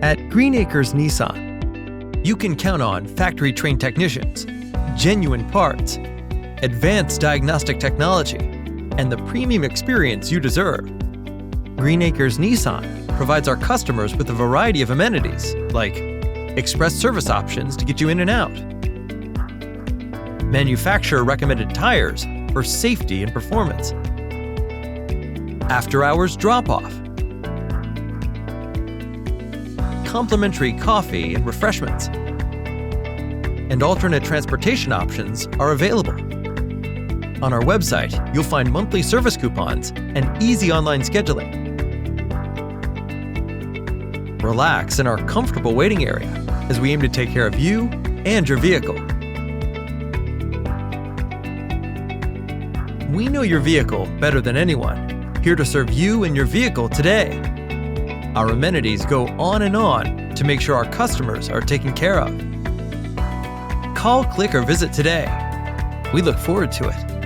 At Greenacres Nissan, you can count on factory-trained technicians, genuine parts, advanced diagnostic technology, and the premium experience you deserve. Greenacres Nissan provides our customers with a variety of amenities like express service options to get you in and out, manufacturer-recommended tires for safety and performance, after-hours drop-off, complimentary coffee and refreshments, and alternate transportation options are available. On our website, you'll find monthly service coupons and easy online scheduling. Relax in our comfortable waiting area as we aim to take care of you and your vehicle. We know your vehicle better than anyone, here to serve you and your vehicle today. Our amenities go on and on to make sure our customers are taken care of. Call, click, or visit today. We look forward to it.